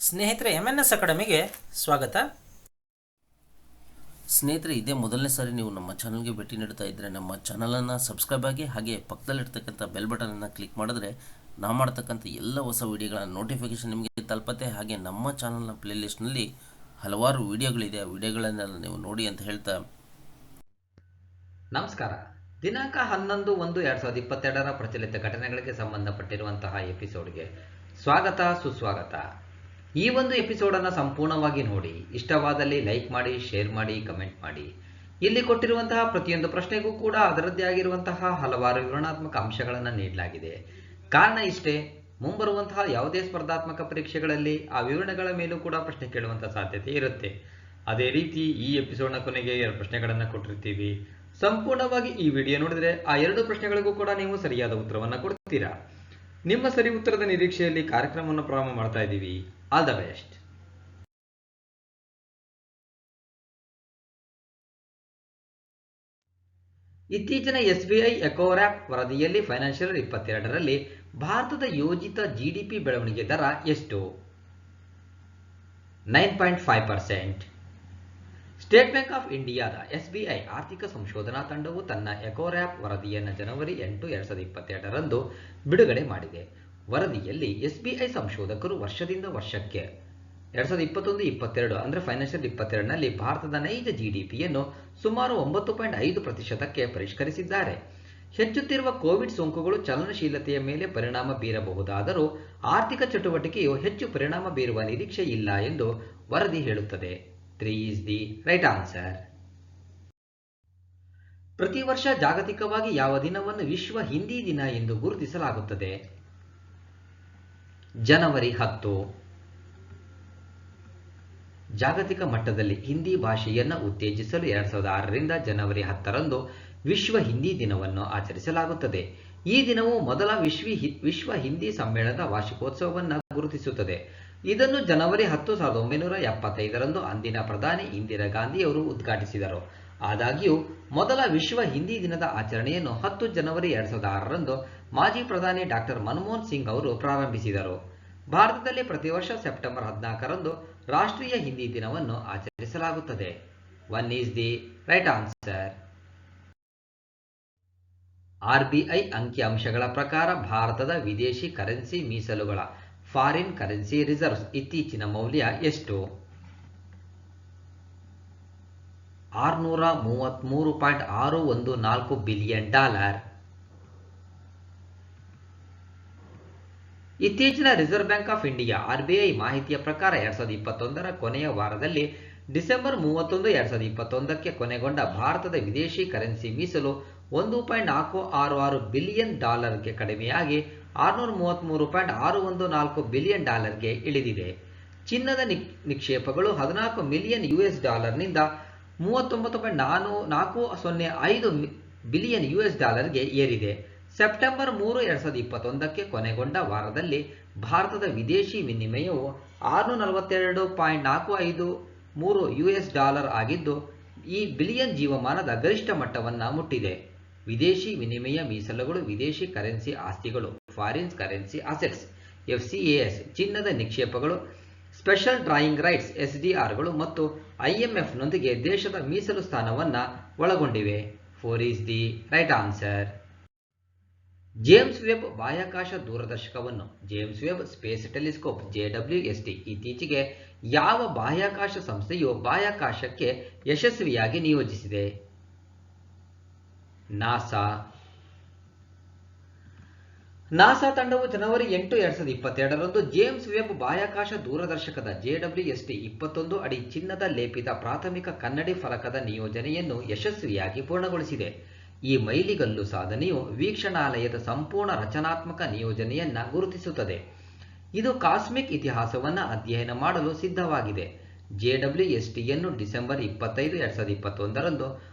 ಸ್ನೇಹಿತರೆ, MNS ಅಕಾಡೆಮಿಗೆ ಸ್ವಾಗತ. ಸ್ನೇಹಿತರೆ, ಇದೇ ಮೊದಲನೇ ಸಾರಿ ನೀವು ನಮ್ಮ ಚಾನಲ್ಗೆ ಭೇಟಿ ನೀಡ್ತಾ ಇದ್ದರೆ ನಮ್ಮ ಚಾನಲನ್ನು ಸಬ್ಸ್ಕ್ರೈಬ್ ಆಗಿ, ಹಾಗೆ ಪಕ್ಕದಲ್ಲಿರ್ತಕ್ಕಂಥ ಬೆಲ್ ಬಟನನ್ನು ಕ್ಲಿಕ್ ಮಾಡಿದ್ರೆ ನಾವು ಮಾಡ್ತಕ್ಕಂಥ ಎಲ್ಲ ಹೊಸ ವಿಡಿಯೋಗಳ ನೋಟಿಫಿಕೇಷನ್ ನಿಮಗೆ ತಲುಪತ್ತೆ. ಹಾಗೆ ನಮ್ಮ ಚಾನಲ್ನ ಪ್ಲೇಲಿಸ್ಟ್ನಲ್ಲಿ ಹಲವಾರು ವಿಡಿಯೋಗಳಿದೆ, ಆ ವಿಡಿಯೋಗಳನ್ನೆಲ್ಲ ನೀವು ನೋಡಿ ಅಂತ ಹೇಳ್ತಾ ನಮಸ್ಕಾರ. ದಿನಾಂಕ 11/1/2022 ಪ್ರಚಲಿತ ಘಟನೆಗಳಿಗೆ ಸಂಬಂಧಪಟ್ಟಿರುವಂತಹ ಎಪಿಸೋಡ್ಗೆ ಸ್ವಾಗತ, ಸುಸ್ವಾಗತ. ಈ ಒಂದು ಎಪಿಸೋಡನ್ನು ಸಂಪೂರ್ಣವಾಗಿ ನೋಡಿ, ಇಷ್ಟವಾದಲ್ಲಿ ಲೈಕ್ ಮಾಡಿ, ಶೇರ್ ಮಾಡಿ, ಕಮೆಂಟ್ ಮಾಡಿ. ಇಲ್ಲಿ ಕೊಟ್ಟಿರುವಂತಹ ಪ್ರತಿಯೊಂದು ಪ್ರಶ್ನೆಗೂ ಕೂಡ ಅದರದ್ದೇ ಆಗಿರುವಂತಹ ಹಲವಾರು ವಿವರಣಾತ್ಮಕ ಅಂಶಗಳನ್ನು ನೀಡಲಾಗಿದೆ. ಕಾರಣ ಇಷ್ಟೇ, ಮುಂಬರುವಂತಹ ಯಾವುದೇ ಸ್ಪರ್ಧಾತ್ಮಕ ಪರೀಕ್ಷೆಗಳಲ್ಲಿ ಆ ವಿವರಣೆಗಳ ಮೇಲೂ ಕೂಡ ಪ್ರಶ್ನೆ ಕೇಳುವಂತಹ ಸಾಧ್ಯತೆ ಇರುತ್ತೆ. ಅದೇ ರೀತಿ ಈ ಎಪಿಸೋಡ್ನ ಕೊನೆಗೆ 2 ಪ್ರಶ್ನೆಗಳನ್ನು ಕೊಟ್ಟಿರ್ತೀವಿ. ಸಂಪೂರ್ಣವಾಗಿ ಈ ವಿಡಿಯೋ ನೋಡಿದ್ರೆ ಆ 2 ಪ್ರಶ್ನೆಗಳಿಗೂ ಕೂಡ ನೀವು ಸರಿಯಾದ ಉತ್ತರವನ್ನು ಕೊಡ್ತೀರಾ. ನಿಮ್ಮ ಸರಿ ಉತ್ತರದ ನಿರೀಕ್ಷೆಯಲ್ಲಿ ಕಾರ್ಯಕ್ರಮವನ್ನು ಪ್ರಾರಂಭ ಮಾಡ್ತಾ ಇದ್ದೀವಿ. All the best. ಇತ್ತೀಚಿನ SBI ಎಕೋವ್ರ್ಯಾಪ್ ವರದಿಯಲ್ಲಿ ಫೈನಾನ್ಷಿಯಲ್ 22ರಲ್ಲಿ ಭಾರತದ ಯೋಜಿತ GDP ಬೆಳವಣಿಗೆ ದರ ಎಷ್ಟು? 9.5%. ಸ್ಟೇಟ್ ಬ್ಯಾಂಕ್ ಆಫ್ ಇಂಡಿಯಾದ SBI ಆರ್ಥಿಕ ಸಂಶೋಧನಾ ತಂಡವು ತನ್ನ ಎಕೋವ್ರ್ಯಾಪ್ ವರದಿಯನ್ನು ಜನವರಿ 8, 2022ರಂದು ಬಿಡುಗಡೆ ಮಾಡಿದೆ. ವರದಿಯಲ್ಲಿ SBI ಸಂಶೋಧಕರು ವರ್ಷದಿಂದ ವರ್ಷಕ್ಕೆ 2021-22 ಅಂದರೆ ಫೈನಾನ್ಷಿಯಲ್ 22ನಲ್ಲಿ ಭಾರತದ ನೈಜ GDPಯನ್ನು ಸುಮಾರು 9.5%ಕ್ಕೆ ಪರಿಷ್ಕರಿಸಿದ್ದಾರೆ. ಹೆಚ್ಚುತ್ತಿರುವ ಕೋವಿಡ್ ಸೋಂಕುಗಳು ಚಲನಶೀಲತೆಯ ಮೇಲೆ ಪರಿಣಾಮ ಬೀರಬಹುದಾದರೂ ಆರ್ಥಿಕ ಚಟುವಟಿಕೆಯು ಹೆಚ್ಚು ಪರಿಣಾಮ ಬೀರುವ ನಿರೀಕ್ಷೆ ಇಲ್ಲ ಎಂದು ವರದಿ ಹೇಳುತ್ತದೆ. 3 is the right answer. ಪ್ರತಿ ವರ್ಷ ಜಾಗತಿಕವಾಗಿ ಯಾವ ದಿನವನ್ನು ವಿಶ್ವ ಹಿಂದಿ ದಿನ ಎಂದು ಗುರುತಿಸಲಾಗುತ್ತದೆ? ಜನವರಿ 10. ಜಾಗತಿಕ ಮಟ್ಟದಲ್ಲಿ ಹಿಂದಿ ಭಾಷೆಯನ್ನು ಉತ್ತೇಜಿಸಲು 2006ರಿಂದ ಜನವರಿ 10ರಂದು ವಿಶ್ವ ಹಿಂದಿ ದಿನವನ್ನು ಆಚರಿಸಲಾಗುತ್ತದೆ. ಈ ದಿನವು ಮೊದಲ ವಿಶ್ವ ಹಿಂದಿ ಸಮ್ಮೇಳನದ ವಾರ್ಷಿಕೋತ್ಸವವನ್ನು ಗುರುತಿಸುತ್ತದೆ. ಇದನ್ನು ಜನವರಿ 10, 1975ರಂದು ಅಂದಿನ ಪ್ರಧಾನಿ ಇಂದಿರಾ ಗಾಂಧಿಯವರು ಉದ್ಘಾಟಿಸಿದರು. ಆದಾಗ್ಯೂ ಮೊದಲ ವಿಶ್ವ ಹಿಂದಿ ದಿನದ ಆಚರಣೆಯನ್ನು 10 ಜನವರಿ 2006ರಂದು ಮಾಜಿ ಪ್ರಧಾನಿ ಡಾಕ್ಟರ್ ಮನಮೋಹನ್ ಸಿಂಗ್ ಅವರು ಪ್ರಾರಂಭಿಸಿದರು. ಭಾರತದಲ್ಲಿ ಪ್ರತಿ ವರ್ಷ ಸೆಪ್ಟೆಂಬರ್ 14ರಂದು ರಾಷ್ಟ್ರೀಯ ಹಿಂದಿ ದಿನವನ್ನು ಆಚರಿಸಲಾಗುತ್ತದೆ. 1 is the right answer. RBI ಅಂಕಿಅಂಶಗಳ ಪ್ರಕಾರ ಭಾರತದ ವಿದೇಶಿ ಕರೆನ್ಸಿ ಮೀಸಲುಗಳ ಫಾರಿನ್ ಕರೆನ್ಸಿ ರಿಸರ್ವ್ಸ್ ಇತ್ತೀಚಿನ ಮೌಲ್ಯ ಎಷ್ಟು? $633.614 ಬಿಲಿಯನ್. ಇತ್ತೀಚಿನ reserve bank of India RBI ಮಾಹಿತಿಯ ಪ್ರಕಾರ 2021ರ ಕೊನೆಯ ವಾರದಲ್ಲಿ ಡಿಸೆಂಬರ್ 31, 2021ಕ್ಕೆ ಕೊನೆಗೊಂಡ ಭಾರತದ ವಿದೇಶಿ ಕರೆನ್ಸಿ ಮೀಸಲು $1.466 ಬಿಲಿಯನ್ ಗೆ ಕಡಿಮೆಯಾಗಿ $633.614 ಬಿಲಿಯನ್ ಗೆ ಇಳಿದಿದೆ. ಚಿನ್ನದ ನಿಕ್ಷೇಪಗಳು $14 ಮಿಲಿಯನ್ ನಿಂದ $39.405 ಬಿಲಿಯನ್ ಗೆ ಏರಿದೆ. ಸೆಪ್ಟೆಂಬರ್ 3, 2021ಕ್ಕೆ ಕೊನೆಗೊಂಡ ವಾರದಲ್ಲಿ ಭಾರತದ ವಿದೇಶಿ ವಿನಿಮಯವು $642.453 ಆಗಿದ್ದು, ಈ ಬಿಲಿಯನ್ ಜೀವಮಾನದ ಗರಿಷ್ಠ ಮಟ್ಟವನ್ನು ಮುಟ್ಟಿದೆ. ವಿದೇಶಿ ವಿನಿಮಯ ಮೀಸಲುಗಳು ವಿದೇಶಿ ಕರೆನ್ಸಿ ಆಸ್ತಿಗಳು ಫಾರಿನ್ ಕರೆನ್ಸಿ ಅಸೆಟ್ಸ್ FCAS, ಚಿನ್ನದ ನಿಕ್ಷೇಪಗಳು ಸ್ಪೆಷಲ್ ಡ್ರಾಯಿಂಗ್ ರೈಟ್ಸ್ SDRಗಳು ಮತ್ತು IMFನೊಂದಿಗೆ ದೇಶದ ಮೀಸಲು ಸ್ಥಾನವನ್ನು ಒಳಗೊಂಡಿವೆ. 4 is the right answer. James Webb ಬಾಹ್ಯಾಕಾಶ ದೂರದರ್ಶಕವನ್ನು James Webb space telescope JWST ಇತ್ತೀಚೆಗೆ ಯಾವ ಬಾಹ್ಯಾಕಾಶ ಸಂಸ್ಥೆಯು ಬಾಹ್ಯಾಕಾಶಕ್ಕೆ ಯಶಸ್ವಿಯಾಗಿ ನಿಯೋಜಿಸಿದೆ? ನಾಸಾ ತಂಡವು ಜನವರಿ 8, 2022ರಂದು ಜೇಮ್ಸ್ ವೆಬ್ ಬಾಹ್ಯಾಕಾಶ ದೂರದರ್ಶಕದ JWST 21 ಅಡಿ ಚಿನ್ನದ ಲೇಪಿತ ಪ್ರಾಥಮಿಕ ಕನ್ನಡಿ ಫಲಕದ ನಿಯೋಜನೆಯನ್ನು ಯಶಸ್ವಿಯಾಗಿ ಪೂರ್ಣಗೊಳಿಸಿದೆ. ಈ ಮೈಲಿಗಲ್ಲು ಸಾಧನೆಯು ವೀಕ್ಷಣಾಲಯದ ಸಂಪೂರ್ಣ ರಚನಾತ್ಮಕ ನಿಯೋಜನೆಯನ್ನು ಗುರುತಿಸುತ್ತದೆ. ಇದು ಕಾಸ್ಮಿಕ್ ಇತಿಹಾಸವನ್ನು ಅಧ್ಯಯನ ಮಾಡಲು ಸಿದ್ಧವಾಗಿದೆ. JWSTಯನ್ನು ಡಿಸೆಂಬರ್ 25, 2021ರಂದು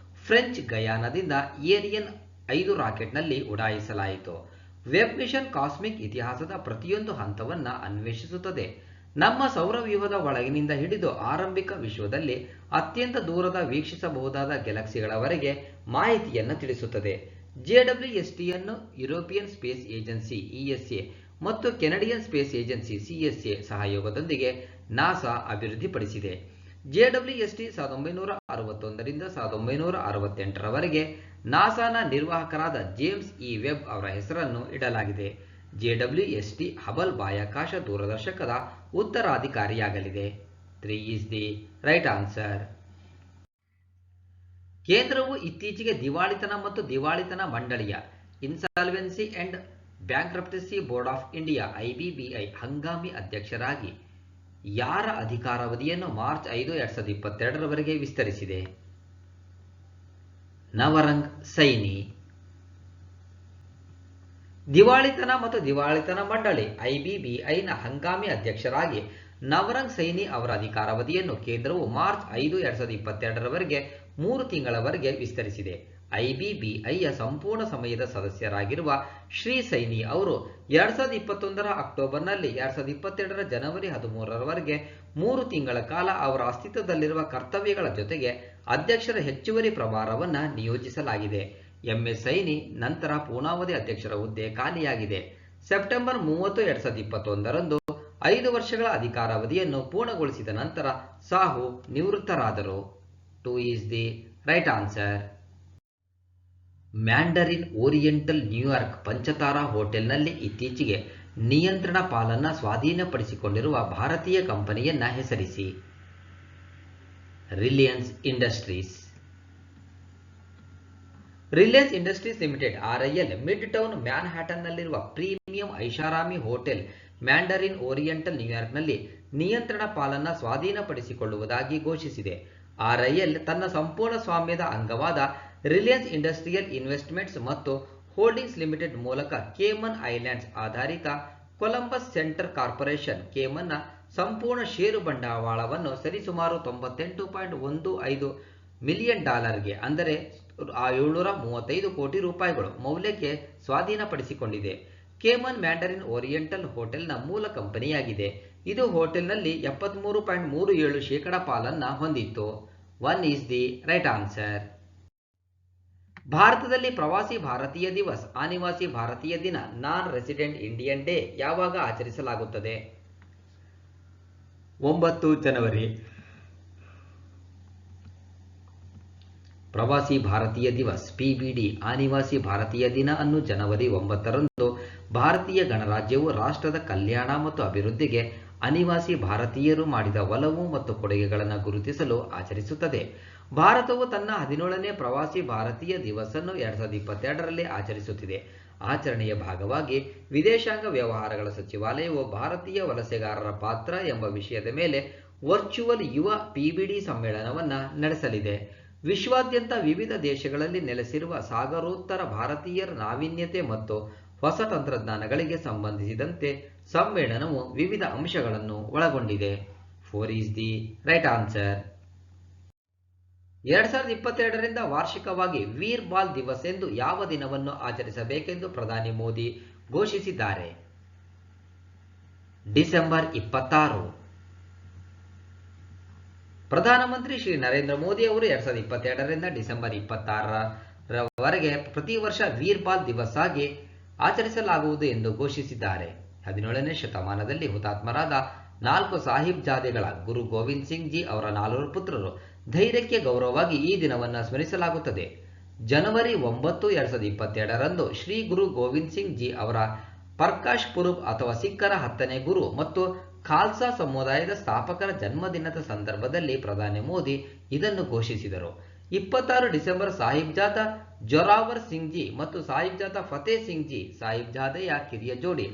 ಫ್ರೆಂಚ್ ಗಯಾನಾದಿಂದ ಏರಿಯನ್ 5 ರಾಕೆಟ್ನಲ್ಲಿ ಉಡಾಯಿಸಲಾಯಿತು. ವೆಬ್ ಮಿಷನ್ ಕಾಸ್ಮಿಕ್ ಇತಿಹಾಸದ ಪ್ರತಿಯೊಂದು ಹಂತವನ್ನು ಅನ್ವೇಷಿಸುತ್ತದೆ. ನಮ್ಮ ಸೌರವ್ಯೂಹದ ಒಳಗಿನಿಂದ ಹಿಡಿದು ಆರಂಭಿಕ ವಿಶ್ವದಲ್ಲಿ ಅತ್ಯಂತ ದೂರದ ವೀಕ್ಷಿಸಬಹುದಾದ ಗ್ಯಾಲಕ್ಸಿಗಳವರೆಗೆ ಮಾಹಿತಿಯನ್ನು ತಿಳಿಸುತ್ತದೆ. JWSTಯನ್ನು ಯುರೋಪಿಯನ್ ಸ್ಪೇಸ್ ಏಜೆನ್ಸಿ ESA ಮತ್ತು ಕೆನಡಿಯನ್ ಸ್ಪೇಸ್ ಏಜೆನ್ಸಿ CSA ಸಹಯೋಗದೊಂದಿಗೆ ನಾಸಾ ಅಭಿವೃದ್ಧಿಪಡಿಸಿದೆ. JWST 1961ರಿಂದ 1968ರವರೆಗೆ ನಾಸಾನ ನಿರ್ವಾಹಕರಾದ ಜೇಮ್ಸ್ E. ವೆಬ್ ಅವರ ಹೆಸರನ್ನು ಇಡಲಾಗಿದೆ. JWST ಹಬಲ್ ಬಾಹ್ಯಾಕಾಶ ದೂರದರ್ಶಕದ ಉತ್ತರಾಧಿಕಾರಿಯಾಗಲಿದೆ. 3 is the right answer. ಕೇಂದ್ರವು ಇತ್ತೀಚೆಗೆ ದಿವಾಳಿತನ ಮತ್ತು ದಿವಾಳಿತನ ಮಂಡಳಿಯ insolvency and bankruptcy board of India IBBI ಹಂಗಾಮಿ ಅಧ್ಯಕ್ಷರಾಗಿ ಯಾರ ಅಧಿಕಾರಾವಧಿಯನ್ನು ಮಾರ್ಚ್ 5, 2022ರವರೆಗೆ ವಿಸ್ತರಿಸಿದೆ? ನವರಂಗ್ ಸೈನಿ. ದಿವಾಳಿತನ ಮತ್ತು ದಿವಾಳಿತನ ಮಂಡಳಿ IBBIನ ಹಂಗಾಮಿ ಅಧ್ಯಕ್ಷರಾಗಿ ನವರಂಗ್ ಸೈನಿ ಅವರ ಅಧಿಕಾರಾವಧಿಯನ್ನು ಕೇಂದ್ರವು ಮಾರ್ಚ್ 5, 2022ರವರೆಗೆ 3 ತಿಂಗಳವರೆಗೆ ವಿಸ್ತರಿಸಿದೆ. IBBIಯ ಸಂಪೂರ್ಣ ಸಮಯದ ಸದಸ್ಯರಾಗಿರುವ ಶ್ರೀ ಸೈನಿ ಅವರು 2021ರ ಅಕ್ಟೋಬರ್ನಲ್ಲಿ 2022ರ ಜನವರಿ 13ರವರೆಗೆ 3 ತಿಂಗಳ ಕಾಲ ಅವರ ಅಸ್ತಿತ್ವದಲ್ಲಿರುವ ಕರ್ತವ್ಯಗಳ ಜೊತೆಗೆ ಅಧ್ಯಕ್ಷರ ಹೆಚ್ಚುವರಿ ಪ್ರಭಾರವನ್ನು ನಿಯೋಜಿಸಲಾಗಿದೆ. MS ಸೈನಿ ನಂತರ ಪೂರ್ಣಾವಧಿ ಅಧ್ಯಕ್ಷರ ಹುದ್ದೆ ಖಾಲಿಯಾಗಿದೆ. ಸೆಪ್ಟೆಂಬರ್ 30, 2021ರಂದು 5 ವರ್ಷಗಳ ಅಧಿಕಾರಾವಧಿಯನ್ನು ಪೂರ್ಣಗೊಳಿಸಿದ ನಂತರ ಸಾಹು ನಿವೃತ್ತರಾದರು. 2 is the right answer. Mandarin Oriental New York ಪಂಚತಾರಾ ಹೋಟೆಲ್ನಲ್ಲಿ ಇತ್ತೀಚೆಗೆ ನಿಯಂತ್ರಣ ಪಾಲನ್ನು ಸ್ವಾಧೀನಪಡಿಸಿಕೊಂಡಿರುವ ಭಾರತೀಯ ಕಂಪನಿಯನ್ನ ಹೆಸರಿಸಿ. Reliance Industries. Reliance Industries Limited RIL mid town ಮ್ಯಾನ್ಹ್ಯಾಟನ್ನಲ್ಲಿರುವ ಪ್ರೀಮಿಯಂ ಐಷಾರಾಮಿ ಹೋಟೆಲ್ ಮ್ಯಾಂಡರಿನ್ ಓರಿಯೆಂಟಲ್ ನ್ಯೂಯಾರ್ಕ್ನಲ್ಲಿ ನಿಯಂತ್ರಣ ಪಾಲನ್ನು ಸ್ವಾಧೀನಪಡಿಸಿಕೊಳ್ಳುವುದಾಗಿ ಘೋಷಿಸಿದೆ. RIL ತನ್ನ ಸಂಪೂರ್ಣ ಸ್ವಾಮ್ಯದ ಅಂಗವಾದ ರಿಲಯನ್ಸ್ ಇಂಡಸ್ಟ್ರಿಯಲ್ ಇನ್ವೆಸ್ಟ್ಮೆಂಟ್ಸ್ ಮತ್ತು ಹೋಲ್ಡಿಂಗ್ಸ್ ಲಿಮಿಟೆಡ್ ಮೂಲಕ ಕೇಮನ್ ಐಲ್ಯಾಂಡ್ಸ್ ಆಧಾರಿತ ಕೊಲಂಬಸ್ ಸೆಂಟರ್ ಕಾರ್ಪೊರೇಷನ್ ಕೇಮನ್ನ ಸಂಪೂರ್ಣ ಷೇರು ಬಂಡವಾಳವನ್ನು ಸರಿಸುಮಾರು $98.15 ಮಿಲಿಯನ್ ಅಂದರೆ $735 ಕೋಟಿ ಮೌಲ್ಯಕ್ಕೆ ಸ್ವಾಧೀನಪಡಿಸಿಕೊಂಡಿದೆ. ಕೇಮನ್ ಮ್ಯಾಂಡರಿನ್ ಓರಿಯೆಂಟಲ್ ಹೋಟೆಲ್ನ ಮೂಲ ಕಂಪನಿಯಾಗಿದೆ. ಇದು ಹೋಟೆಲ್ನಲ್ಲಿ 73.37% ಪಾಲನ್ನು ಹೊಂದಿತ್ತು. 1 is the right answer. ಭಾರತದಲ್ಲಿ ಪ್ರವಾಸಿ ಭಾರತೀಯ ದಿವಸ್, ಅನಿವಾಸಿ ಭಾರತೀಯ ದಿನ, ನಾನ್ ರೆಸಿಡೆಂಟ್ ಇಂಡಿಯನ್ ಡೇ ಯಾವಾಗ ಆಚರಿಸಲಾಗುತ್ತದೆ? 9 ಜನವರಿ. ಪ್ರವಾಸಿ ಭಾರತೀಯ ದಿವಸ್ PBD ಅನಿವಾಸಿ ಭಾರತೀಯ ದಿನ ಅನ್ನು ಜನವರಿ 9ರಂದು ಭಾರತೀಯ ಗಣರಾಜ್ಯವು ರಾಷ್ಟ್ರದ ಕಲ್ಯಾಣ ಮತ್ತು ಅಭಿವೃದ್ಧಿಗೆ ಅನಿವಾಸಿ ಭಾರತೀಯರು ಮಾಡಿದ ಒಲವು ಮತ್ತು ಕೊಡುಗೆಗಳನ್ನು ಗುರುತಿಸಲು ಆಚರಿಸುತ್ತದೆ. ಭಾರತವು ತನ್ನ 17ನೇ ಪ್ರವಾಸಿ ಭಾರತೀಯ ದಿವಸನ್ನು 2022ರಲ್ಲಿ ಆಚರಿಸುತ್ತಿದೆ. ಆಚರಣೆಯ ಭಾಗವಾಗಿ ವಿದೇಶಾಂಗ ವ್ಯವಹಾರಗಳ ಸಚಿವಾಲಯವು ಭಾರತೀಯ ವಲಸೆಗಾರರ ಪಾತ್ರ ಎಂಬ ವಿಷಯದ ಮೇಲೆ ವರ್ಚುವಲ್ ಯುವ PBD ಸಮ್ಮೇಳನವನ್ನು ನಡೆಸಲಿದೆ. ವಿಶ್ವಾದ್ಯಂತ ವಿವಿಧ ದೇಶಗಳಲ್ಲಿ ನೆಲೆಸಿರುವ ಸಾಗರೋತ್ತರ ಭಾರತೀಯರ ನಾವೀನ್ಯತೆ ಮತ್ತು ಹೊಸ ತಂತ್ರಜ್ಞಾನಗಳಿಗೆ ಸಂಬಂಧಿಸಿದಂತೆ ಸಮ್ಮೇಳನವು ವಿವಿಧ ಅಂಶಗಳನ್ನು ಒಳಗೊಂಡಿದೆ. 4 is the right answer. 2022ರಿಂದ ವಾರ್ಷಿಕವಾಗಿ ವೀರ್ ಬಾಲ್ ದಿವಸ್ ಎಂದು ಯಾವ ದಿನವನ್ನು ಆಚರಿಸಬೇಕೆಂದು ಪ್ರಧಾನಿ ಮೋದಿ ಘೋಷಿಸಿದ್ದಾರೆ? ಡಿಸೆಂಬರ್ 26. ಪ್ರಧಾನಮಂತ್ರಿ ಶ್ರೀ ನರೇಂದ್ರ ಮೋದಿ ಅವರು 2022ರಿಂದ ಡಿಸೆಂಬರ್ 26ರವರೆಗೆ ಪ್ರತಿ ವರ್ಷ ವೀರ್ ಬಾಲ್ ದಿವಸ್ ಆಗಿ ಆಚರಿಸಲಾಗುವುದು ಎಂದು ಘೋಷಿಸಿದ್ದಾರೆ. 17ನೇ ಶತಮಾನದಲ್ಲಿ ಹುತಾತ್ಮರಾದ 4 ಸಾಹಿಬ್ ಜಾದೆಗಳ ಗುರು ಗೋವಿಂದ್ ಸಿಂಗ್ ಜಿ ಅವರ 4 ಪುತ್ರರು ಧೈರ್ಯಕ್ಕೆ ಗೌರವವಾಗಿ ಈ ದಿನವನ್ನು ಸ್ಮರಿಸಲಾಗುತ್ತದೆ. ಜನವರಿ 9, 2022ರಂದು ಶ್ರೀ ಗುರು ಗೋವಿಂದ್ ಸಿಂಗ್ ಜಿ ಅವರ ಪರ್ಕಾಶ್ ಪುರುಬ್ ಅಥವಾ ಸಿಖ್ಖರ 10ನೇ ಗುರು ಮತ್ತು ಖಾಲ್ಸಾ ಸಮುದಾಯದ ಸ್ಥಾಪಕರ ಜನ್ಮದಿನದ ಸಂದರ್ಭದಲ್ಲಿ ಪ್ರಧಾನಿ ಮೋದಿ ಇದನ್ನು ಘೋಷಿಸಿದರು. 26 ಡಿಸೆಂಬರ್ ಸಾಹಿಬ್ ಜಾದಾ ಜೊರಾವರ್ ಸಿಂಗ್ ಜಿ ಮತ್ತು ಸಾಹಿಬ್ ಜಾದಾ ಫತೇ ಸಿಂಗ್ ಜಿ ಸಾಹಿಬ್ ಜಾದೆಯ ಕಿರಿಯ ಜೋಡಿ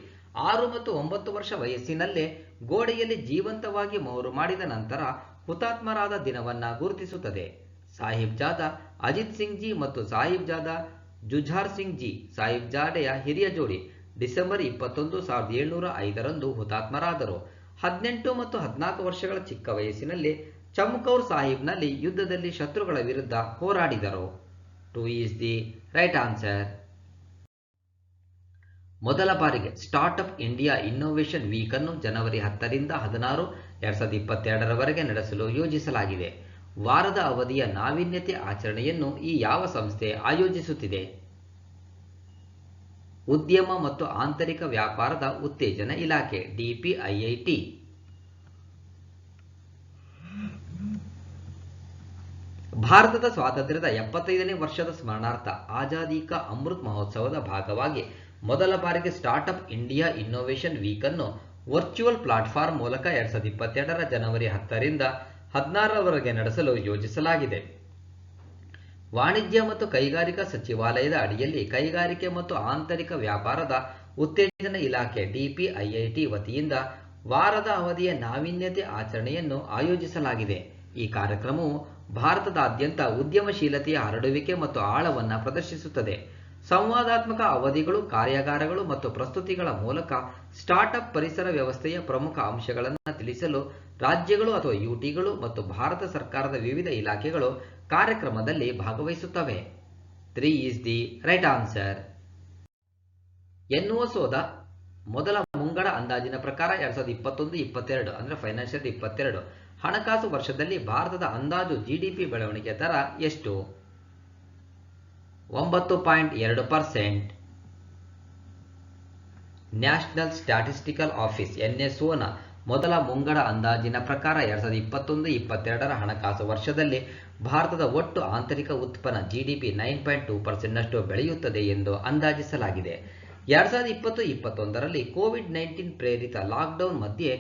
6 ಮತ್ತು 9 ವರ್ಷ ವಯಸ್ಸಿನಲ್ಲೇ ಗೋಡೆಯಲ್ಲಿ ಜೀವಂತವಾಗಿ ಮೌರು ಮಾಡಿದ ನಂತರ ಹುತಾತ್ಮರಾದ ದಿನವನ್ನು ಗುರುತಿಸುತ್ತದೆ. ಸಾಹಿಬ್ ಜಾದಾ ಅಜಿತ್ ಸಿಂಗ್ ಜಿ ಮತ್ತು ಸಾಹಿಬ್ ಜಾದಾ ಜುಝಾರ್ ಸಿಂಗ್ ಜಿ ಸಾಹಿಬ್ ಜಾಡೆಯ ಹಿರಿಯ ಜೋಡಿ ಡಿಸೆಂಬರ್ 21, 1705ರಂದು ಹುತಾತ್ಮರಾದರು. 18 ಮತ್ತು 14 ವರ್ಷಗಳ ಚಿಕ್ಕ ವಯಸ್ಸಿನಲ್ಲಿ ಚಮ್ಕೌರ್ ಸಾಹಿಬ್ನಲ್ಲಿ ಯುದ್ಧದಲ್ಲಿ ಶತ್ರುಗಳ ವಿರುದ್ಧ ಹೋರಾಡಿದರು. 2 is the right answer. ಮೊದಲ ಬಾರಿಗೆ ಸ್ಟಾರ್ಟ್ಅಪ್ ಇಂಡಿಯಾ ಇನ್ನೋವೇಷನ್ ವೀಕ್ ಅನ್ನು ಜನವರಿ 10ರಿಂದ 16, 2022ರವರೆಗೆ ನಡೆಸಲು ಯೋಜಿಸಲಾಗಿದೆ. ವಾರದ ಅವಧಿಯ ನಾವೀನ್ಯತೆ ಆಚರಣೆಯನ್ನು ಈ ಯಾವ ಸಂಸ್ಥೆ ಆಯೋಜಿಸುತ್ತಿದೆ? ಉದ್ಯಮ ಮತ್ತು ಆಂತರಿಕ ವ್ಯಾಪಾರದ ಉತ್ತೇಜನ ಇಲಾಖೆ DPIIT. ಭಾರತದ ಸ್ವಾತಂತ್ರ್ಯದ 75ನೇ ವರ್ಷದ ಸ್ಮರಣಾರ್ಥ ಆಜಾದಿ ಕಾ ಅಮೃತ್ ಮಹೋತ್ಸವದ ಭಾಗವಾಗಿ ಮೊದಲ ಬಾರಿಗೆ ಸ್ಟಾರ್ಟ್ಅಪ್ ಇಂಡಿಯಾ ಇನ್ನೋವೇಷನ್ ವೀಕ್ ಅನ್ನು ವರ್ಚುವಲ್ ಪ್ಲಾಟ್ಫಾರ್ಮ್ ಮೂಲಕ 2022ರ ಜನವರಿ 10ರಿಂದ 16ರವರೆಗೆ ನಡೆಸಲು ಯೋಜಿಸಲಾಗಿದೆ. ವಾಣಿಜ್ಯ ಮತ್ತು ಕೈಗಾರಿಕಾ ಸಚಿವಾಲಯದ ಅಡಿಯಲ್ಲಿ ಕೈಗಾರಿಕೆ ಮತ್ತು ಆಂತರಿಕ ವ್ಯಾಪಾರದ ಉತ್ತೇಜನ ಇಲಾಖೆ DPIIT ವತಿಯಿಂದ ವಾರದ ಅವಧಿಯ ನಾವೀನ್ಯತೆ ಆಚರಣೆಯನ್ನು ಆಯೋಜಿಸಲಾಗಿದೆ. ಈ ಕಾರ್ಯಕ್ರಮವು ಭಾರತದಾದ್ಯಂತ ಉದ್ಯಮಶೀಲತೆಯ ಹರಡುವಿಕೆ ಮತ್ತು ಆಳವನ್ನು ಪ್ರದರ್ಶಿಸುತ್ತದೆ. ಸಂವಾದಾತ್ಮಕ ಅವಧಿಗಳು, ಕಾರ್ಯಾಗಾರಗಳು ಮತ್ತು ಪ್ರಸ್ತುತಿಗಳ ಮೂಲಕ ಸ್ಟಾರ್ಟ್ಅಪ್ ಪರಿಸರ ವ್ಯವಸ್ಥೆಯ ಪ್ರಮುಖ ಅಂಶಗಳನ್ನು ತಿಳಿಸಲು ರಾಜ್ಯಗಳು ಅಥವಾ UTಗಳು ಮತ್ತು ಭಾರತ ಸರ್ಕಾರದ ವಿವಿಧ ಇಲಾಖೆಗಳು ಕಾರ್ಯಕ್ರಮದಲ್ಲಿ ಭಾಗವಹಿಸುತ್ತವೆ. 3 is the right answer. NOSOದ ಮೊದಲ ಮುಂಗಡ ಅಂದಾಜಿನ ಪ್ರಕಾರ 2021-22 ಅಂದರೆ ಫೈನಾನ್ಷಿಯಲ್ 22 ಹಣಕಾಸು ವರ್ಷದಲ್ಲಿ ಭಾರತದ ಅಂದಾಜು GDP ಬೆಳವಣಿಗೆ ದರ ಎಷ್ಟು? 9.2%. ನ್ಯಾಷನಲ್ ಸ್ಟ್ಯಾಟಿಸ್ಟಿಕಲ್ ಆಫೀಸ್ NSOನ ಮೊದಲ ಮುಂಗಡ ಅಂದಾಜಿನ ಪ್ರಕಾರ 2021-22ರ ಹಣಕಾಸು ವರ್ಷದಲ್ಲಿ ಭಾರತದ ಒಟ್ಟು ಆಂತರಿಕ ಉತ್ಪನ್ನ GDP 9.2%ನಷ್ಟು ಬೆಳೆಯುತ್ತದೆ ಎಂದು ಅಂದಾಜಿಸಲಾಗಿದೆ. 2020-21ರಲ್ಲಿ ಕೋವಿಡ್-19 ಪ್ರೇರಿತ ಲಾಕ್ಡೌನ್ ಮಧ್ಯೆ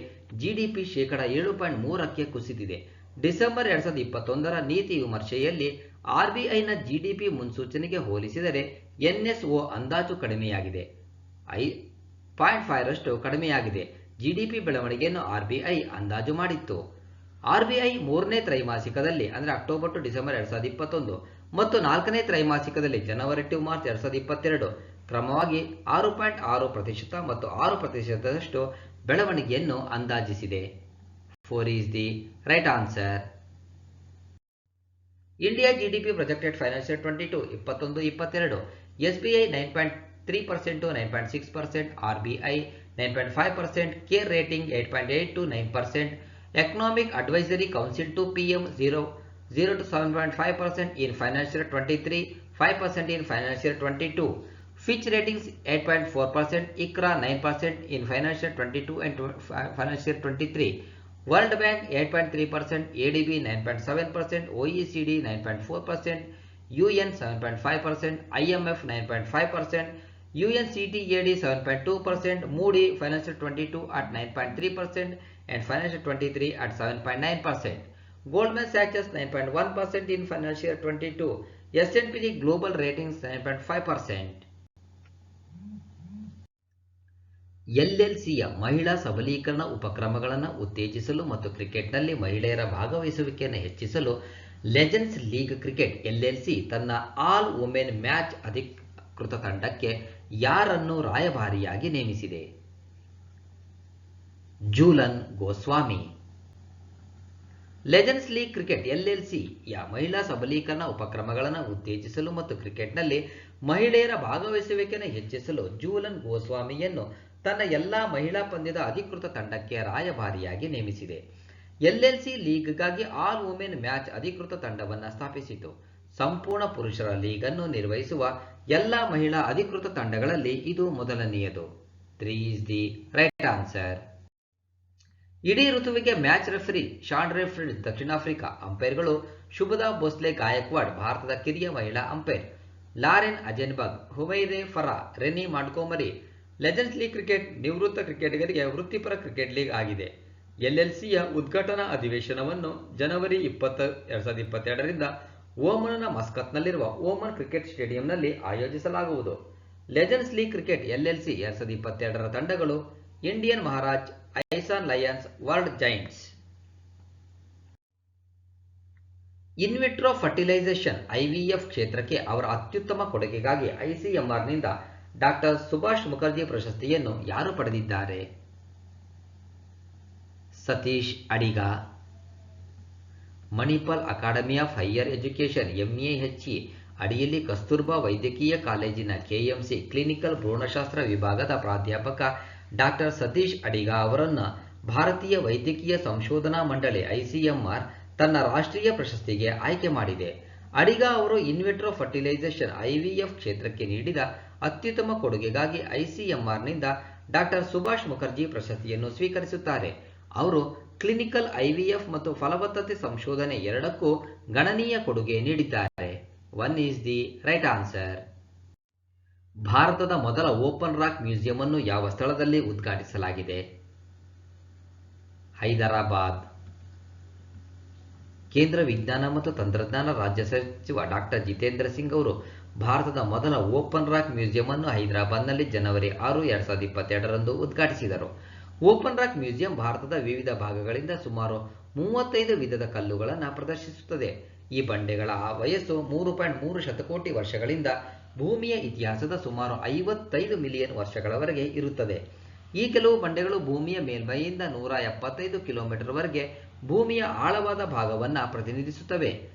GDP ಶೇಕಡ 7.3ಕ್ಕೆ ಕುಸಿದಿದೆ. ಡಿಸೆಂಬರ್ 2021ರ ನೀತಿ ವಿಮರ್ಶೆಯಲ್ಲಿ RBIನ GDP ಮುನ್ಸೂಚನೆಗೆ ಹೋಲಿಸಿದರೆ NSO ಅಂದಾಜು ಕಡಿಮೆಯಾಗಿದೆ. 5.5ರಷ್ಟು ಕಡಿಮೆಯಾಗಿದೆ. GDP ಬೆಳವಣಿಗೆಯನ್ನು RBI ಅಂದಾಜು ಮಾಡಿತ್ತು. RBI 3ನೇ ತ್ರೈಮಾಸಿಕದಲ್ಲಿ ಅಂದರೆ ಅಕ್ಟೋಬರ್ ಟು ಡಿಸೆಂಬರ್ 2021 ಮತ್ತು 4ನೇ ತ್ರೈಮಾಸಿಕದಲ್ಲಿ ಜನವರಿ ಟು ಮಾರ್ಚ್ 2022 ಕ್ರಮವಾಗಿ 6.6% ಮತ್ತು 6%ದಷ್ಟು ಬೆಳವಣಿಗೆಯನ್ನು ಅಂದಾಜಿಸಿದೆ. 4 is the right answer. India GDP projected financial 21-22 SBI 9.3% to 9.6%, RBI 9.5%, CARE rating 8.8 to 9%, Economic Advisory Council to PM 0 to 7.5% in financial 23, 5% in financial 22. Fitch ratings 8.4%, ICRA 9% in financial 22 and financial 23. World Bank 8.3%, ADB 9.7%, OECD 9.4%, UN 7.5%, IMF 9.5%, UNCTAD 7.2%, Moody financial 22 at 9.3% and financial 23 at 7.9%. Goldman Sachs 9.1% in financial 22, S&P Global ratings 9.5%. LLCಯ ಮಹಿಳಾ ಸಬಲೀಕರಣ ಉಪಕ್ರಮಗಳನ್ನು ಉತ್ತೇಜಿಸಲು ಮತ್ತು ಕ್ರಿಕೆಟ್ನಲ್ಲಿ ಮಹಿಳೆಯರ ಭಾಗವಹಿಸುವಿಕೆಯನ್ನು ಹೆಚ್ಚಿಸಲು ಲೆಜೆಂಡ್ಸ್ ಲೀಗ್ ಕ್ರಿಕೆಟ್ LLC ತನ್ನ ಆಲ್ ವುಮೆನ್ ಮ್ಯಾಚ್ ಅಧಿಕೃತ ತಂಡಕ್ಕೆ ಯಾರನ್ನು ರಾಯಭಾರಿಯಾಗಿ ನೇಮಿಸಿದೆ? Jhulan Goswami. Legends League Cricket LLCಯ ಮಹಿಳಾ ಸಬಲೀಕರಣ ಉಪಕ್ರಮಗಳನ್ನು ಉತ್ತೇಜಿಸಲು ಮತ್ತು ಕ್ರಿಕೆಟ್ನಲ್ಲಿ ಮಹಿಳೆಯರ ಭಾಗವಹಿಸುವಿಕೆಯನ್ನು ಹೆಚ್ಚಿಸಲು ಜೂಲನ್ ಗೋಸ್ವಾಮಿಯನ್ನು ತನ್ನ ಎಲ್ಲಾ ಮಹಿಳಾ ಪಂದ್ಯದ ಅಧಿಕೃತ ತಂಡಕ್ಕೆ ರಾಯಭಾರಿಯಾಗಿ ನೇಮಿಸಿದೆ. LLC ಲೀಗ್ಗಾಗಿ ಆಲ್ ವುಮೆನ್ ಮ್ಯಾಚ್ ಅಧಿಕೃತ ತಂಡವನ್ನು ಸ್ಥಾಪಿಸಿತು. ಸಂಪೂರ್ಣ ಪುರುಷರ ಲೀಗ್ ಅನ್ನು ನಿರ್ವಹಿಸುವ ಎಲ್ಲಾ ಮಹಿಳಾ ಅಧಿಕೃತ ತಂಡಗಳಲ್ಲಿ ಇದು ಮೊದಲನೆಯದು. 3 is the right answer. ಇಡೀ ಋತುವಿಗೆ ಮ್ಯಾಚ್ ರೆಫರಿ ಶಾನ್ ರೆಫ್ರಿಡ್ ದಕ್ಷಿಣ ಆಫ್ರಿಕಾ. ಅಂಪೈರ್ಗಳು ಶುಭದಾ ಭೋಸ್ಲೆ ಗಾಯಕ್ವಾಡ್ ಭಾರತದ ಕಿರಿಯ ಮಹಿಳಾ umpire, Lauren Agenbag, Humaira Farah, Renee Montgomery. Legends League Cricket ನಿವೃತ್ತ ಕ್ರಿಕೆಟಿಗರಿಗೆ ವೃತ್ತಿಪರ ಕ್ರಿಕೆಟ್ ಲೀಗ್ ಆಗಿದೆ. LLCಯ ಉದ್ಘಾಟನಾ ಅಧಿವೇಶನವನ್ನು ಜನವರಿ 20, 2022ರಿಂದ ಓಮನ್ನ ಮಸ್ಕತ್ನಲ್ಲಿರುವ ಓಮನ್ ಕ್ರಿಕೆಟ್ ಸ್ಟೇಡಿಯಂನಲ್ಲಿ ಆಯೋಜಿಸಲಾಗುವುದು. ಲೆಜೆಂಡ್ಸ್ ಲೀಗ್ ಕ್ರಿಕೆಟ್ LLC 2022ರ ತಂಡಗಳು Indian Maharaj, Asian Lions, World Giants. In vitro fertilisation IVF ಕ್ಷೇತ್ರಕ್ಕೆ ಅವರ ಅತ್ಯುತ್ತಮ ಕೊಡುಗೆಗಾಗಿ ICMRನಿಂದ ಡಾಕ್ಟರ್ ಸುಭಾಷ್ ಮುಖರ್ಜಿ ಪ್ರಶಸ್ತಿಯನ್ನು ಯಾರು ಪಡೆದಿದ್ದಾರೆ? Satish Adiga. Manipal Academy of Higher Education MAHE ಅಡಿಯಲ್ಲಿ ಕಸ್ತೂರ್ಬಾ ವೈದ್ಯಕೀಯ ಕಾಲೇಜಿನ KMC ಕ್ಲಿನಿಕಲ್ ಭ್ರೂಣಶಾಸ್ತ್ರ ವಿಭಾಗದ ಪ್ರಾಧ್ಯಾಪಕ ಡಾಕ್ಟರ್ ಸತೀಶ್ ಅಡಿಗ ಅವರನ್ನು ಭಾರತೀಯ ವೈದ್ಯಕೀಯ ಸಂಶೋಧನಾ ಮಂಡಳಿ ICMR ತನ್ನ ರಾಷ್ಟ್ರೀಯ ಪ್ರಶಸ್ತಿಗೆ ಆಯ್ಕೆ ಮಾಡಿದೆ. ಅಡಿಗ ಅವರು ಇನ್ವಿಟ್ರೋ ಫರ್ಟಿಲೈಸೇಷನ್ IVF ಕ್ಷೇತ್ರಕ್ಕೆ ನೀಡಿದ ಅತ್ಯುತ್ತಮ ಕೊಡುಗೆಗಾಗಿ ಐಸಿಎಂಆರ್ನಿಂದ ಡಾಕ್ಟರ್ ಸುಭಾಷ್ ಮುಖರ್ಜಿ ಪ್ರಶಸ್ತಿಯನ್ನು ಸ್ವೀಕರಿಸುತ್ತಾರೆ. ಅವರು ಕ್ಲಿನಿಕಲ್ ಐವಿಎಫ್ ಮತ್ತು ಫಲವತ್ತತೆ ಸಂಶೋಧನೆ ಎರಡಕ್ಕೂ ಗಣನೀಯ ಕೊಡುಗೆ ನೀಡಿದ್ದಾರೆ. 1 ಈಸ್ ದಿ ರೈಟ್ ಆನ್ಸರ್. ಭಾರತದ ಮೊದಲ ಓಪನ್ ರಾಕ್ ಮ್ಯೂಸಿಯಂ ಅನ್ನು ಯಾವ ಸ್ಥಳದಲ್ಲಿ ಉದ್ಘಾಟಿಸಲಾಗಿದೆ? ಹೈದರಾಬಾದ್. ಕೇಂದ್ರ ವಿಜ್ಞಾನ ಮತ್ತು ತಂತ್ರಜ್ಞಾನ ರಾಜ್ಯ ಸಚಿವ ಡಾಕ್ಟರ್ ಜಿತೇಂದ್ರ ಸಿಂಗ್ ಅವರು ಭಾರತದ ಮೊದಲ ಓಪನ್ ರಾಕ್ ಮ್ಯೂಸಿಯಂ ಅನ್ನು ಹೈದರಾಬಾದ್ನಲ್ಲಿ ಜನವರಿ 6, 2022ರಂದು ಉದ್ಘಾಟಿಸಿದರು. ಓಪನ್ ರಾಕ್ ಮ್ಯೂಸಿಯಂ ಭಾರತದ ವಿವಿಧ ಭಾಗಗಳಿಂದ ಸುಮಾರು 35 ವಿಧದ ಕಲ್ಲುಗಳನ್ನು ಪ್ರದರ್ಶಿಸುತ್ತದೆ. ಈ ಬಂಡೆಗಳ ವಯಸ್ಸು 3.3 ಶತಕೋಟಿ ವರ್ಷಗಳಿಂದ ಭೂಮಿಯ ಇತಿಹಾಸದ ಸುಮಾರು 55 ಮಿಲಿಯನ್ ವರ್ಷಗಳವರೆಗೆ ಇರುತ್ತದೆ. ಈ ಕೆಲವು ಬಂಡೆಗಳು ಭೂಮಿಯ ಮೇಲ್ಮೈಯಿಂದ 175 ಕಿಲೋಮೀಟರ್ವರೆಗೆ ಭೂಮಿಯ ಆಳವಾದ ಭಾಗವನ್ನು ಪ್ರತಿನಿಧಿಸುತ್ತವೆ.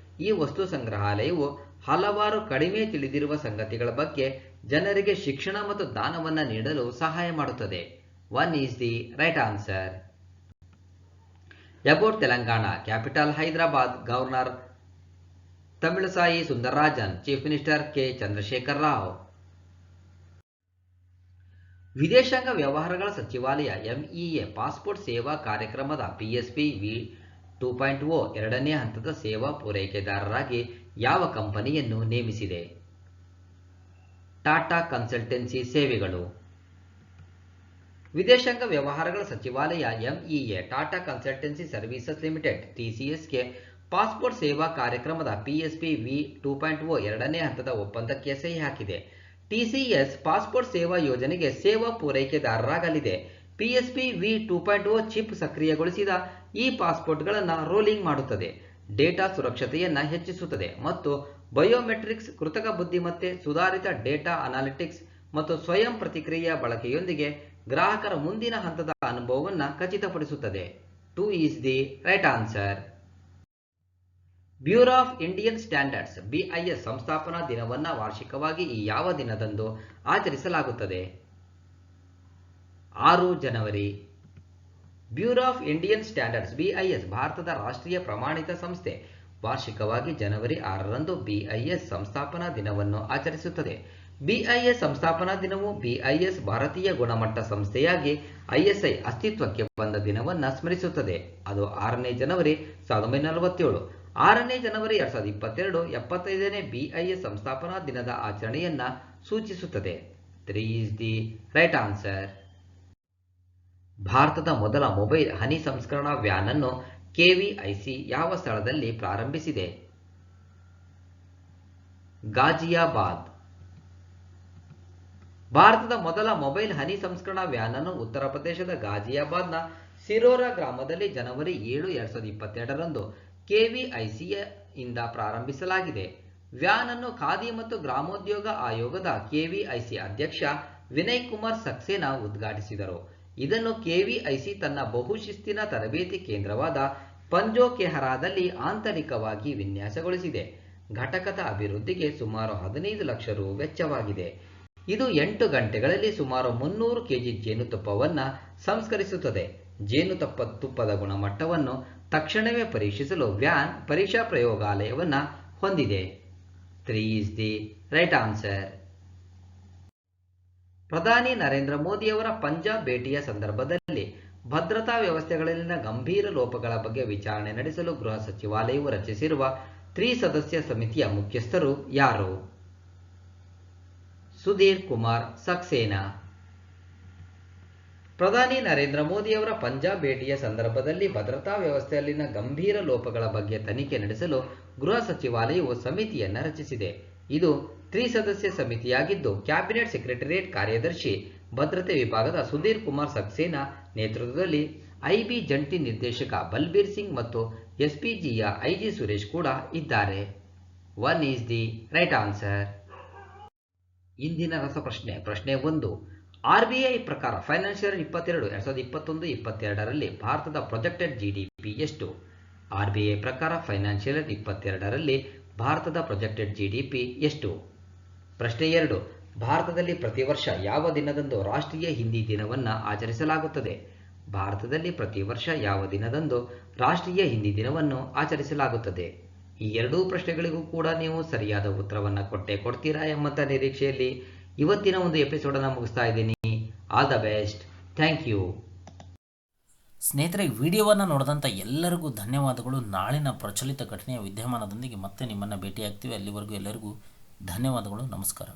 ಈ ವಸ್ತು ಸಂಗ್ರಹಾಲಯವು ಹಲವಾರು ಕಡಿಮೆ ತಿಳಿದಿರುವ ಸಂಗತಿಗಳ ಬಗ್ಗೆ ಜನರಿಗೆ ಶಿಕ್ಷಣ ಮತ್ತು ಜ್ಞಾನವನ್ನು ನೀಡಲು ಸಹಾಯ ಮಾಡುತ್ತದೆ. 1 is the right answer. About Telangana capital Hyderabad, governor Tamilisai Soundararajan, chief minister K Chandrashekar Rao. ವಿದೇಶಾಂಗ ವ್ಯವಹಾರಗಳ ಸಚಿವಾಲಯ ಎಂಇಎ ಪಾಸ್ಪೋರ್ಟ್ ಸೇವಾ ಕಾರ್ಯಕ್ರಮದ PSP V2.0 ಎರಡನೇ ಹಂತದ ಸೇವಾ ಪೂರೈಕೆದಾರರಾಗಿ ಯಾವ ಕಂಪನಿಯನ್ನು ನೇಮಿಸಿದೆ? ಟಾಟಾ ಕನ್ಸಲ್ಟೆನ್ಸಿ ಸೇವೆಗಳು. ವಿದೇಶಾಂಗ ವ್ಯವಹಾರಗಳ ಸಚಿವಾಲಯ MEA Tata Consultancy Services Limited TCSಗೆ ಪಾಸ್ಪೋರ್ಟ್ ಸೇವಾ ಕಾರ್ಯಕ್ರಮದ PSP V2.0 ಎರಡನೇ ಹಂತದ ಒಪ್ಪಂದಕ್ಕೆ ಸಹಿ ಹಾಕಿದೆ. TCS ಪಾಸ್ಪೋರ್ಟ್ ಸೇವಾ ಯೋಜನೆಗೆ ಸೇವಾ ಪೂರೈಕೆದಾರರಾಗಲಿದೆ. PSP V2.0 ಚಿಪ್ ಸಕ್ರಿಯಗೊಳಿಸಿದ ಈ ಪಾಸ್ಪೋರ್ಟ್ಗಳನ್ನು ರೋಲಿಂಗ್ ಮಾಡುತ್ತದೆ, ಡೇಟಾ ಸುರಕ್ಷತೆಯನ್ನು ಹೆಚ್ಚಿಸುತ್ತದೆ ಮತ್ತು ಬಯೋಮೆಟ್ರಿಕ್ಸ್, ಕೃತಕ ಬುದ್ಧಿಮತ್ತೆ, ಸುಧಾರಿತ ಡೇಟಾ ಅನಾಲಿಟಿಕ್ಸ್ ಮತ್ತು ಸ್ವಯಂ ಪ್ರತಿಕ್ರಿಯೆಯ ಬಳಕೆಯೊಂದಿಗೆ ಗ್ರಾಹಕರ ಮುಂದಿನ ಹಂತದ ಅನುಭವವನ್ನು ಖಚಿತಪಡಿಸುತ್ತದೆ. 2 is the right answer. Bureau of Indian Standards BIS ಸಂಸ್ಥಾಪನಾ ದಿನವನ್ನು ವಾರ್ಷಿಕವಾಗಿ ಈ ಯಾವ ದಿನದಂದು ಆಚರಿಸಲಾಗುತ್ತದೆ? 6 ಜನವರಿ. Bureau of Indian Standards BIS ಭಾರತದ ರಾಷ್ಟ್ರೀಯ ಪ್ರಮಾಣಿತ ಸಂಸ್ಥೆ. ವಾರ್ಷಿಕವಾಗಿ ಜನವರಿ 6ರಂದು BIS ಸಂಸ್ಥಾಪನಾ ದಿನವನ್ನು ಆಚರಿಸುತ್ತದೆ. BIS ಸಂಸ್ಥಾಪನಾ ದಿನವು BIS ಭಾರತೀಯ ಗುಣಮಟ್ಟ ಸಂಸ್ಥೆಯಾಗಿ ISI ಅಸ್ತಿತ್ವಕ್ಕೆ ಬಂದ ದಿನವನ್ನು ಸ್ಮರಿಸುತ್ತದೆ. ಅದು 6ನೇ ಜನವರಿ 1947. 6ನೇ ಜನವರಿ 2022 75ನೇ BIS ಸಂಸ್ಥಾಪನಾ ದಿನದ ಆಚರಣೆಯನ್ನು ಸೂಚಿಸುತ್ತದೆ. 3 ಈಸ್ ದಿ ರೈಟ್ ಆನ್ಸರ್. ಭಾರತದ ಮೊದಲ ಮೊಬೈಲ್ ಹನಿ ಸಂಸ್ಕರಣಾ ವ್ಯಾನ್ ಅನ್ನು KVIC ಯಾವ ಸ್ಥಳದಲ್ಲಿ ಪ್ರಾರಂಭಿಸಿದೆ? ಗಾಜಿಯಾಬಾದ್. ಭಾರತದ ಮೊದಲ ಮೊಬೈಲ್ ಹನಿ ಸಂಸ್ಕರಣಾ ವ್ಯಾನ್ ಅನ್ನು ಉತ್ತರ ಪ್ರದೇಶದ ಗಾಜಿಯಾಬಾದ್ನ ಸಿರೋರಾ ಗ್ರಾಮದಲ್ಲಿ ಜನವರಿ 7, 2022ರಂದು KVIC ಇಂದ ಪ್ರಾರಂಭಿಸಲಾಗಿದೆ. ವ್ಯಾನ್ ಅನ್ನು ಖಾದಿ ಮತ್ತು ಗ್ರಾಮೋದ್ಯೋಗ ಆಯೋಗದ KVIC ಅಧ್ಯಕ್ಷ ವಿನಯ್ ಕುಮಾರ್ ಸಕ್ಸೇನಾ ಉದ್ಘಾಟಿಸಿದರು. ಇದನ್ನು KVIC ತನ್ನ ಬಹುಶಿಸ್ತಿನ ತರಬೇತಿ ಕೇಂದ್ರವಾದ ಪಂಜೋಕೆಹರಾದಲ್ಲಿ ಆಂತರಿಕವಾಗಿ ವಿನ್ಯಾಸಗೊಳಿಸಿದೆ. ಘಟಕದ ಅಭಿವೃದ್ಧಿಗೆ ಸುಮಾರು 15 ಲಕ್ಷ ರು ವೆಚ್ಚವಾಗಿದೆ. ಇದು 8 ಗಂಟೆಗಳಲ್ಲಿ ಸುಮಾರು 300 ಕೆಜಿ ಜೇನುತುಪ್ಪವನ್ನು ಸಂಸ್ಕರಿಸುತ್ತದೆ. ಜೇನುತುಪ್ಪದ ಗುಣಮಟ್ಟವನ್ನು ತಕ್ಷಣವೇ ಪರೀಕ್ಷಿಸಲು ವ್ಯಾನ್ ಪರೀಕ್ಷಾ ಪ್ರಯೋಗಾಲಯವನ್ನು ಹೊಂದಿದೆ. 3 ಈಸ್ ದಿ ರೈಟ್ ಆನ್ಸರ್. ಪ್ರಧಾನಿ ನರೇಂದ್ರ ಮೋದಿಯವರ ಪಂಜಾಬ್ ಭೇಟಿಯ ಸಂದರ್ಭದಲ್ಲಿ ಭದ್ರತಾ ವ್ಯವಸ್ಥೆಗಳಲ್ಲಿನ ಗಂಭೀರ ಲೋಪಗಳ ಬಗ್ಗೆ ವಿಚಾರಣೆ ನಡೆಸಲು ಗೃಹ ಸಚಿವಾಲಯವು ರಚಿಸಿರುವ ತ್ರಿಸದಸ್ಯ ಸಮಿತಿಯ ಮುಖ್ಯಸ್ಥರು ಯಾರು? ಸುಧೀರ್ ಕುಮಾರ್ ಸಕ್ಸೇನಾ. ಪ್ರಧಾನಿ ನರೇಂದ್ರ ಮೋದಿಯವರ ಪಂಜಾಬ್ ಭೇಟಿಯ ಸಂದರ್ಭದಲ್ಲಿ ಭದ್ರತಾ ವ್ಯವಸ್ಥೆಯಲ್ಲಿನ ಗಂಭೀರ ಲೋಪಗಳ ಬಗ್ಗೆ ತನಿಖೆ ನಡೆಸಲು ಗೃಹ ಸಚಿವಾಲಯವು ಸಮಿತಿಯನ್ನು ರಚಿಸಿದೆ. ಇದು ತ್ರಿಸದಸ್ಯ ಸಮಿತಿಯಾಗಿದ್ದು, ಕ್ಯಾಬಿನೆಟ್ ಸೆಕ್ರೆಟರಿಯೇಟ್ ಕಾರ್ಯದರ್ಶಿ ಭದ್ರತೆ ವಿಭಾಗದ ಸುಧೀರ್ ಕುಮಾರ್ ಸಕ್ಸೇನಾ ನೇತೃತ್ವದಲ್ಲಿ IB ಜಂಟಿ ನಿರ್ದೇಶಕ ಬಲ್ಬೀರ್ ಸಿಂಗ್ ಮತ್ತು SPGಯ IG ಸುರೇಶ್ ಕೂಡ ಇದ್ದಾರೆ. 1 ಈಸ್ ದಿ ರೈಟ್ ಆನ್ಸರ್. ಇಂದಿನ ರಸಪ್ರಶ್ನೆ. ಪ್ರಶ್ನೆ 1. RBI ಪ್ರಕಾರ ಫೈನಾನ್ಷಿಯಲ್ 2021-22ರಲ್ಲಿ ಭಾರತದ ಪ್ರೊಜೆಕ್ಟೆಡ್ GDP ಎಷ್ಟು? RBI ಪ್ರಕಾರ ಫೈನಾನ್ಷಿಯಲ್ 22ರಲ್ಲಿ ಭಾರತದ ಪ್ರೊಜೆಕ್ಟೆಡ್ GDP ಎಷ್ಟು? ಪ್ರಶ್ನೆ 2. ಭಾರತದಲ್ಲಿ ಪ್ರತಿ ವರ್ಷ ಯಾವ ದಿನದಂದು ರಾಷ್ಟ್ರೀಯ ಹಿಂದಿ ದಿನವನ್ನು ಆಚರಿಸಲಾಗುತ್ತದೆ? ಭಾರತದಲ್ಲಿ ಪ್ರತಿ ವರ್ಷ ಯಾವ ದಿನದಂದು ರಾಷ್ಟ್ರೀಯ ಹಿಂದಿ ದಿನವನ್ನು ಆಚರಿಸಲಾಗುತ್ತದೆ? ಈ ಎರಡೂ ಪ್ರಶ್ನೆಗಳಿಗೂ ಕೂಡ ನೀವು ಸರಿಯಾದ ಉತ್ತರವನ್ನು ಕೊಡ್ತೀರಾ ಎಂಬಂಥ ನಿರೀಕ್ಷೆಯಲ್ಲಿ ಇವತ್ತಿನ ಒಂದು ಎಪಿಸೋಡನ್ನು ಮುಗಿಸ್ತಾ ಇದ್ದೀನಿ. All the best. Thank you. ಸ್ನೇಹಿತರೆ, ವಿಡಿಯೋವನ್ನು ನೋಡಿದಂಥ ಎಲ್ಲರಿಗೂ ಧನ್ಯವಾದಗಳು. ನಾಳಿನ ಪ್ರಚಲಿತ ಘಟನೆಯ ವಿದ್ಯಮಾನದೊಂದಿಗೆ ಮತ್ತೆ ನಿಮ್ಮನ್ನು ಭೇಟಿಯಾಗ್ತೀವಿ. ಅಲ್ಲಿವರೆಗೂ ಎಲ್ಲರಿಗೂ ಧನ್ಯವಾದಗಳು. ನಮಸ್ಕಾರ.